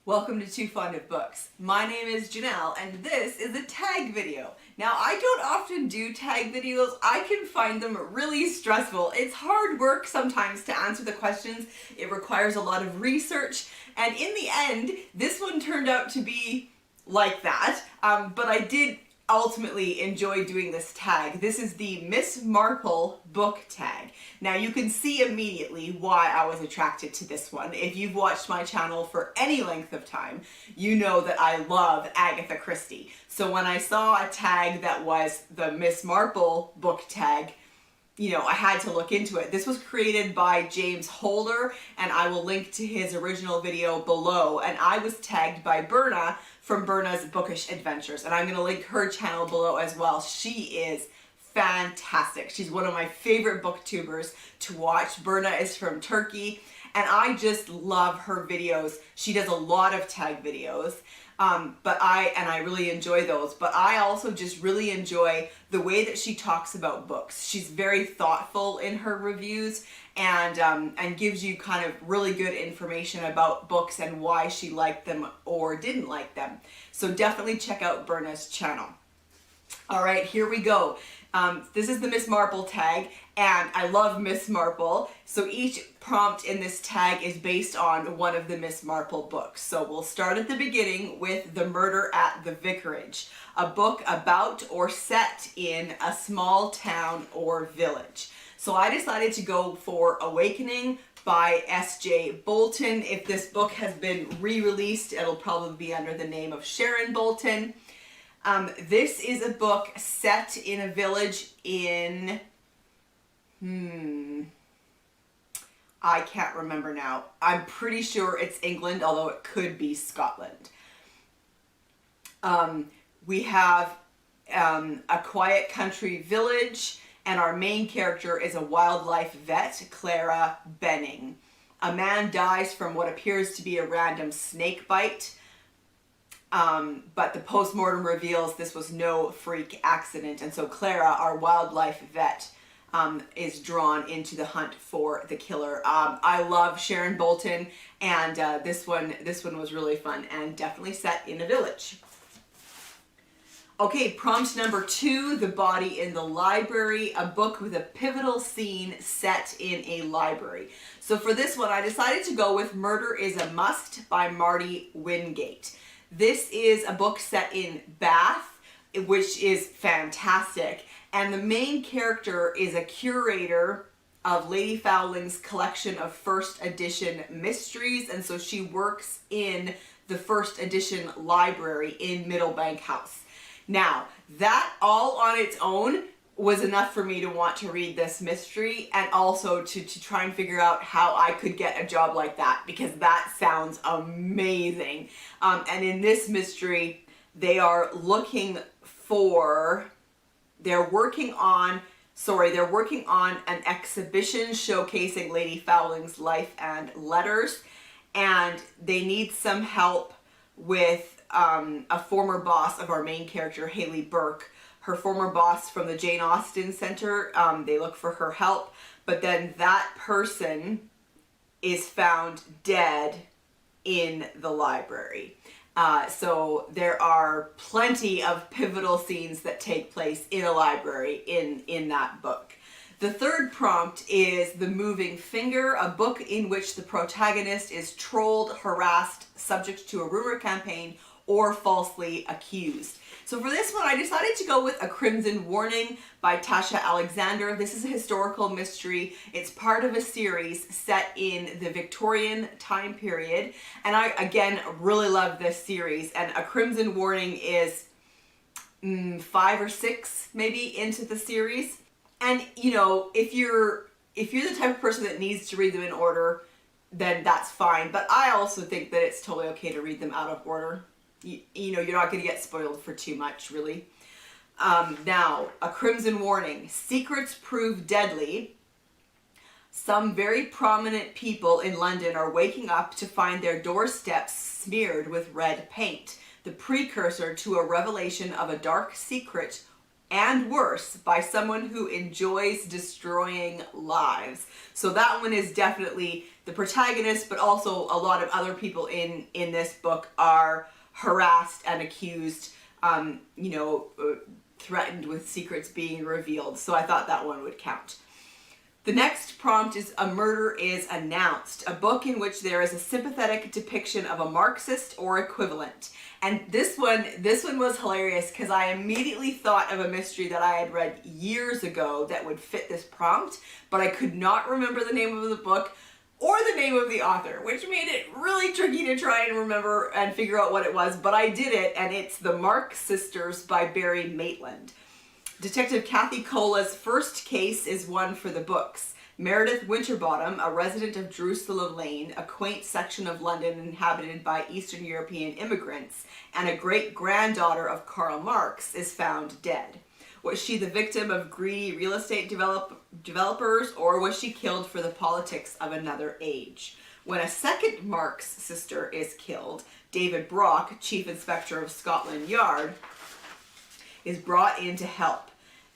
Welcome to Too Fond of Books. My name is Janelle and this is a tag video. Now I don't often do tag videos. I can find them really stressful. It's hard work sometimes to answer the questions. It requires a lot of research, and in the end this one turned out to be like that, but I did ultimately enjoy doing this tag. This is the Miss Marple book tag. Now you can see immediately why I was attracted to this one. If you've watched my channel for any length of time, you know that I love Agatha Christie. So when I saw a tag that was the Miss Marple book tag, you know, I had to look into it. This was created by James Holder, and I will link to his original video below. And I was tagged by Berna from Berna's Bookish Adventures, and I'm going to link her channel below as well. She is fantastic. She's one of my favorite booktubers to watch. Berna is from Turkey, and I just love her videos. She does a lot of tag videos. But I really enjoy those, but I also just really enjoy the way that she talks about books. She's very thoughtful in her reviews, and gives you kind of really good information about books and why she liked them or didn't like them. So definitely check out Berna's channel. All right, here we go. This is the Miss Marple tag, and I love Miss Marple. So each prompt in this tag is based on one of the Miss Marple books. So we'll start at the beginning with The Murder at the Vicarage, a book about or set in a small town or village. So I decided to go for Awakening by S.J. Bolton. If this book has been re-released, it'll probably be under the name of Sharon Bolton. This is a book set in a village in, I can't remember now. I'm pretty sure it's England, although it could be Scotland. We have a quiet country village, and our main character is a wildlife vet, Clara Benning. A man dies from what appears to be a random snake bite. But the post-mortem reveals this was no freak accident, and so Clara, our wildlife vet, is drawn into the hunt for the killer. I love Sharon Bolton, and this one was really fun and definitely set in a village. Okay, prompt number 2, The Body in the Library, a book with a pivotal scene set in a library. So for this one, I decided to go with Murder is a Must by Marty Wingate. This is a book set in Bath, which is fantastic, and the main character is a curator of Lady Fowling's collection of first edition mysteries, and so she works in the first edition library in Middlebank House. Now, that all on its own was enough for me to want to read this mystery, and also to try and figure out how I could get a job like that, because that sounds amazing. And in this mystery, they're working on an exhibition showcasing Lady Fowling's life and letters, and they need some help with a former boss of our main character, Haley Burke. Her former boss from the Jane Austen Center, they look for her help, but then that person is found dead in the library. So there are plenty of pivotal scenes that take place in a library in that book. The third prompt is The Moving Finger, a book in which the protagonist is trolled, harassed, subject to a rumor campaign, or falsely accused. So for this one, I decided to go with A Crimson Warning by Tasha Alexander. This is a historical mystery. It's part of a series set in the Victorian time period. And I, again, really love this series. And A Crimson Warning is 5 or 6 maybe into the series. And, you know, if you're the type of person that needs to read them in order, then that's fine. But I also think that it's totally okay to read them out of order. You know, you're not going to get spoiled for too much, really. Now, A Crimson Warning. Secrets prove deadly. Some very prominent people in London are waking up to find their doorsteps smeared with red paint, the precursor to a revelation of a dark secret and worse by someone who enjoys destroying lives. So that one is definitely the protagonist, but also a lot of other people in this book are harassed and accused, threatened with secrets being revealed. So I thought that one would count. The next prompt is A Murder is Announced, a book in which there is a sympathetic depiction of a Marxist or equivalent. And this one was hilarious because I immediately thought of a mystery that I had read years ago that would fit this prompt, but I could not remember the name of the book or the name of the author, which made it really tricky to try and remember and figure out what it was, but I did it, and it's The Marx Sisters by Barry Maitland. Detective Kathy Cola's first case is one for the books. Meredith Winterbottom, a resident of Jerusalem Lane, a quaint section of London inhabited by Eastern European immigrants, and a great-granddaughter of Karl Marx, is found dead. Was she the victim of greedy real estate developers, or was she killed for the politics of another age? When a second Marx sister is killed, David Brock, Chief Inspector of Scotland Yard, is brought in to help.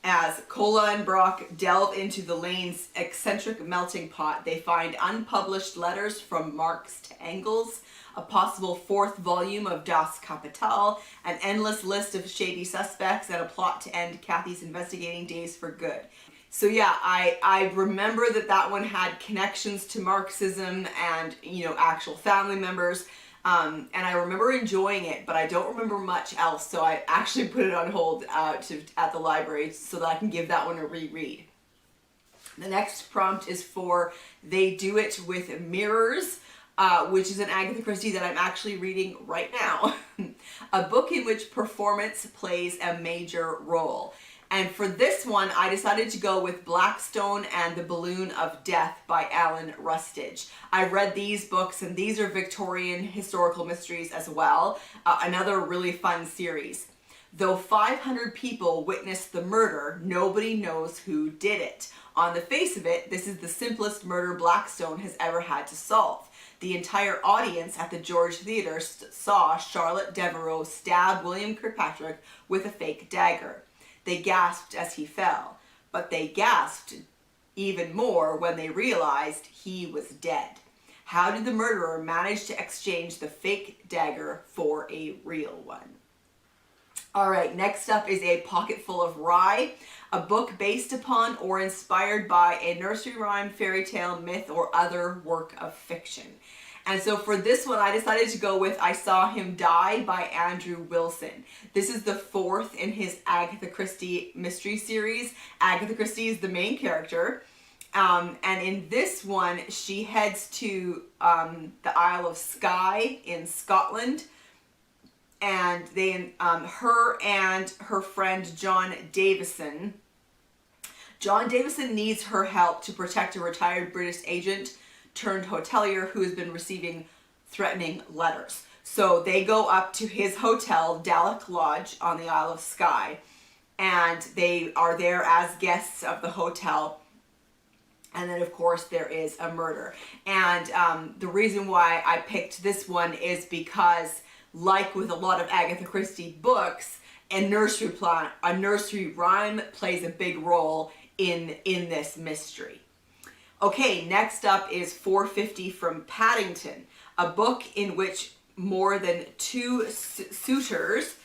As Cola and Brock delve into the Lane's eccentric melting pot, they find unpublished letters from Marx to Engels, a possible fourth volume of Das Kapital, an endless list of shady suspects, and a plot to end Kathy's investigating days for good. So yeah, I remember that one had connections to Marxism and, actual family members. And I remember enjoying it, but I don't remember much else, so I actually put it on hold at the library so that I can give that one a reread. The next prompt is for They Do It With Mirrors, which is an Agatha Christie that I'm actually reading right now. A book in which performance plays a major role. And for this one, I decided to go with Blackstone and the Balloon of Death by Alan Rustage. I read these books, and these are Victorian historical mysteries as well. Another really fun series. Though 500 people witnessed the murder, nobody knows who did it. On the face of it, this is the simplest murder Blackstone has ever had to solve. The entire audience at the George Theatre saw Charlotte Devereux stab William Kirkpatrick with a fake dagger. They gasped as he fell, but they gasped even more when they realized he was dead. How did the murderer manage to exchange the fake dagger for a real one? All right, next up is A Pocket Full of Rye, a book based upon or inspired by a nursery rhyme, fairy tale, myth, or other work of fiction. And so for this one, I decided to go with I Saw Him Die by Andrew Wilson. This is the fourth in his Agatha Christie mystery series. Agatha Christie is the main character. And in this one, she heads to the Isle of Skye in Scotland. And her and her friend John Davison needs her help to protect a retired British agent turned hotelier who has been receiving threatening letters. So they go up to his hotel, Dallock Lodge, on the Isle of Skye, and they are there as guests of the hotel. And then, of course, there is a murder. And the reason why I picked this one is because, like with a lot of Agatha Christie books, a nursery rhyme plays a big role in this mystery. Okay, next up is 450 From Paddington, a book in which more than two suitors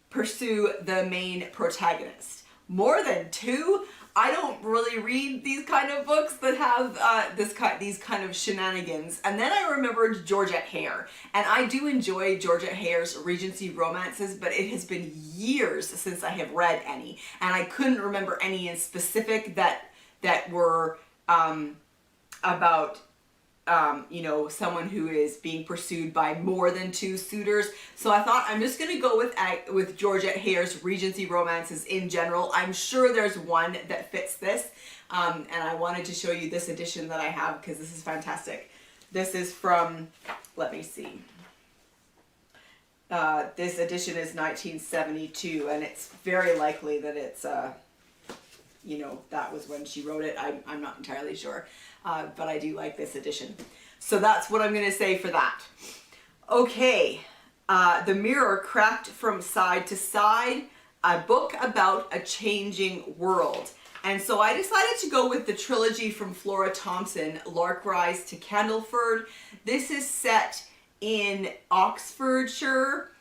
pursue the main protagonist. More than two? I don't really read these kind of books that have these kind of shenanigans. And then I remembered Georgette Hare. And I do enjoy Georgette Hare's Regency romances, but it has been years since I have read any. And I couldn't remember any in specific that were about someone who is being pursued by more than two suitors. So I thought I'm just gonna go with Georgette Hare's Regency romances in general. I'm sure there's one that fits this, and I wanted to show you this edition that I have because this is fantastic. This is from, let me see. This edition is 1972, and it's very likely that it's that was when she wrote it. I'm not entirely sure, but I do like this edition. So that's what I'm going to say for that. Okay, The Mirror Cracked from Side to Side a book about a changing world. And so I decided to go with the trilogy from Flora Thompson, Lark Rise to Candleford. This is set in Oxfordshire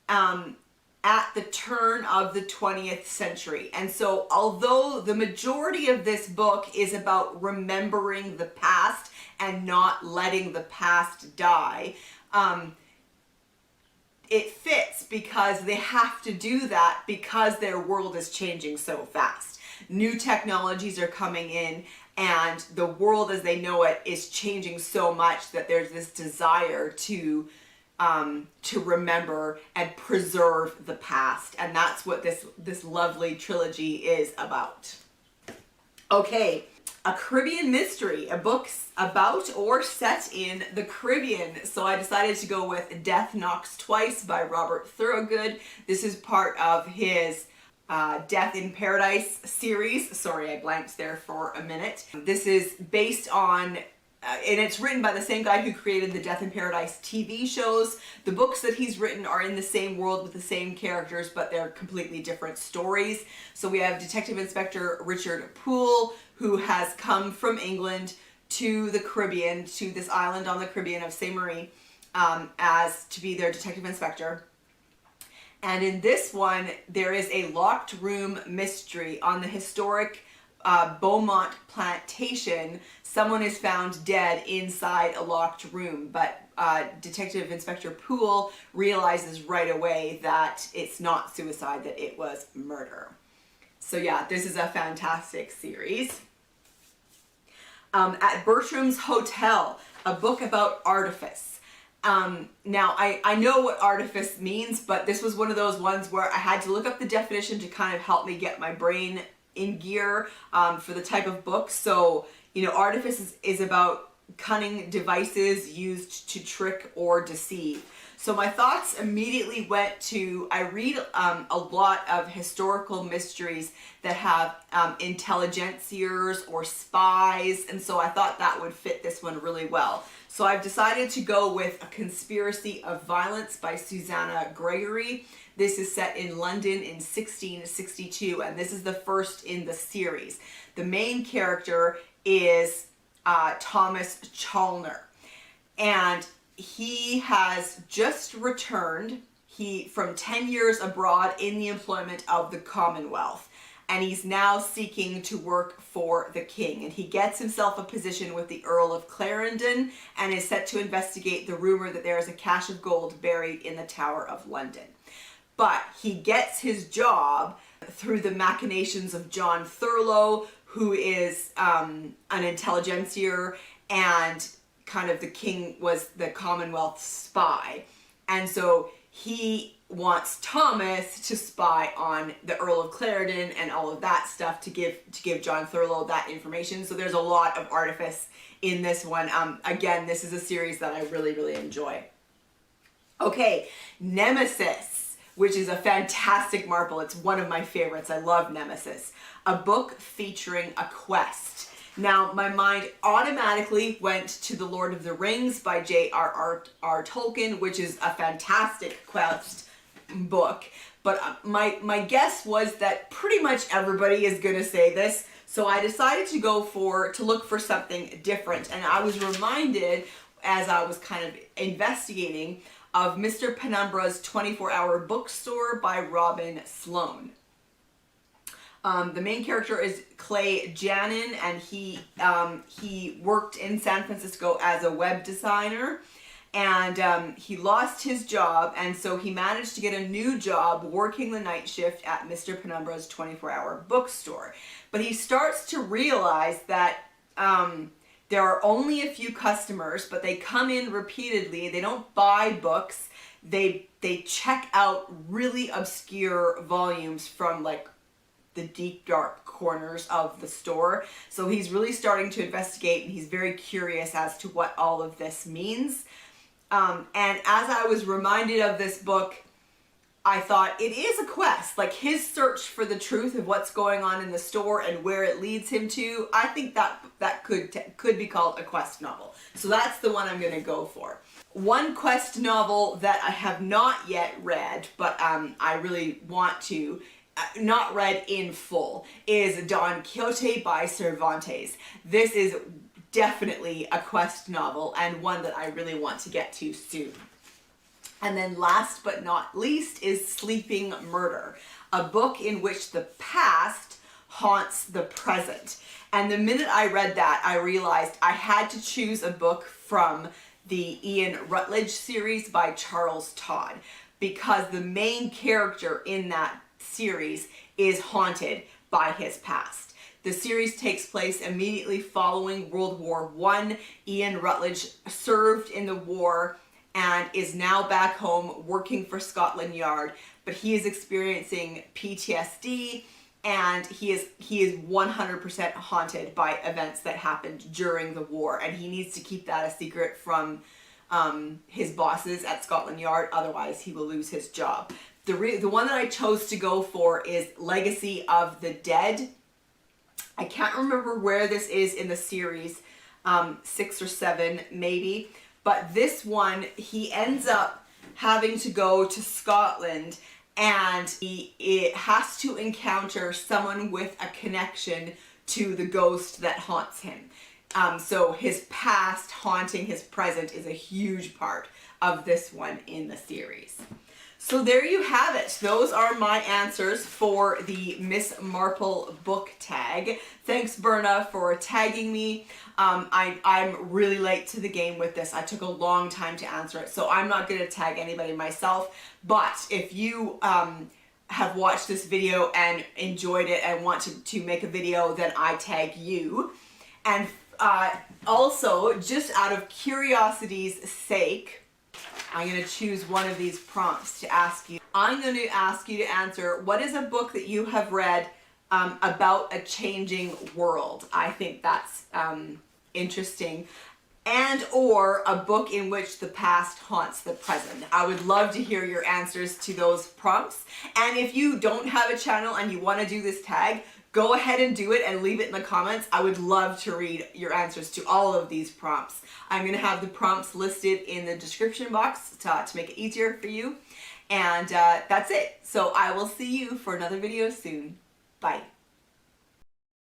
at the turn of the 20th century. And so although the majority of this book is about remembering the past and not letting the past die, it fits because they have to do that because their world is changing so fast. New technologies are coming in and the world as they know it is changing so much that there's this desire to remember and preserve the past. And that's what this lovely trilogy is about. Okay, a Caribbean mystery, a book about or set in the Caribbean. So I decided to go with Death Knocks Twice by Robert Thorogood. This is part of his Death in Paradise series. Sorry, I blanked there for a minute. This is based on, and it's written by the same guy who created the Death in Paradise TV shows. The books that he's written are in the same world with the same characters, but they're completely different stories. So we have Detective Inspector Richard Poole, who has come from England to the Caribbean, to this island on the Caribbean of Saint Marie, as to be their detective inspector. And in this one, there is a locked room mystery on the historic Beaumont plantation. Someone is found dead inside a locked room, but Detective Inspector Poole realizes right away that it's not suicide, that it was murder. So yeah, this is a fantastic series. At Bertram's Hotel, a book about artifice. Now, I know what artifice means, but this was one of those ones where I had to look up the definition to kind of help me get my brain in gear for the type of book. So, you know, artifice is about cunning devices used to trick or deceive. So my thoughts immediately went to, I read a lot of historical mysteries that have intelligenceers or spies, and so I thought that would fit this one really well. So I've decided to go with A Conspiracy of Violence by Susanna Gregory. This is set in London in 1662, and this is the first in the series. The main character is Thomas Chalner, and he has just returned from 10 years abroad in the employment of the Commonwealth, and he's now seeking to work for the king. And he gets himself a position with the Earl of Clarendon and is set to investigate the rumor that there is a cache of gold buried in the Tower of London. But he gets his job through the machinations of John Thurlow, who is an intelligencer, and kind of the king was the Commonwealth spy. And so he wants Thomas to spy on the Earl of Clarendon and all of that stuff to give John Thurlow that information. So there's a lot of artifice in this one. Again, this is a series that I really, really enjoy. Okay, Nemesis, which is a fantastic Marple. It's one of my favorites. I love Nemesis. A book featuring a quest. Now, my mind automatically went to The Lord of the Rings by J.R.R. Tolkien, which is a fantastic quest book. But my guess was that pretty much everybody is going to say this. So I decided to look for something different. And I was reminded, as I was kind of investigating, of Mr. Penumbra's 24-Hour Bookstore by Robin Sloan. The main character is Clay Janin, and he worked in San Francisco as a web designer, and he lost his job, and so he managed to get a new job working the night shift at Mr. Penumbra's 24-Hour Bookstore. But he starts to realize that there are only a few customers, but they come in repeatedly. They don't buy books. They check out really obscure volumes from like the deep dark corners of the store. So he's really starting to investigate, and he's very curious as to what all of this means. And as I was reminded of this book, I thought it is a quest. Like his search for the truth of what's going on in the store and where it leads him to, I think that could be called a quest novel. So that's the one I'm going to go for. One quest novel that I have not yet read, but I really want to, not read in full, is Don Quixote by Cervantes. This is definitely a quest novel and one that I really want to get to soon. And then last but not least is Sleeping Murder, a book in which the past haunts the present. And the minute I read that, I realized I had to choose a book from the Ian Rutledge series by Charles Todd, because the main character in that series is haunted by his past. The series takes place immediately following World War I. Ian Rutledge served in the war and is now back home working for Scotland Yard, but he is experiencing PTSD, and he is 100% haunted by events that happened during the war, and he needs to keep that a secret from his bosses at Scotland Yard, otherwise he will lose his job. The one that I chose to go for is Legacy of the Dead. I can't remember where this is in the series, 6 or 7 maybe, but this one, he ends up having to go to Scotland, and he has to encounter someone with a connection to the ghost that haunts him. So his past haunting his present is a huge part of this one in the series. So there you have it. Those are my answers for the Miss Marple book tag. Thanks, Berna, for tagging me. I'm really late to the game with this. I took a long time to answer it, so I'm not going to tag anybody myself. But if you have watched this video and enjoyed it and want to make a video, then I tag you. And also, just out of curiosity's sake, I'm going to choose one of these prompts to ask you. I'm going to ask you to answer, what is a book that you have read about a changing world? I think that's interesting. And or a book in which the past haunts the present. I would love to hear your answers to those prompts. And if you don't have a channel and you want to do this tag, go ahead and do it and leave it in the comments. I would love to read your answers to all of these prompts. I'm going to have the prompts listed in the description box to make it easier for you. And that's it. So I will see you for another video soon. Bye.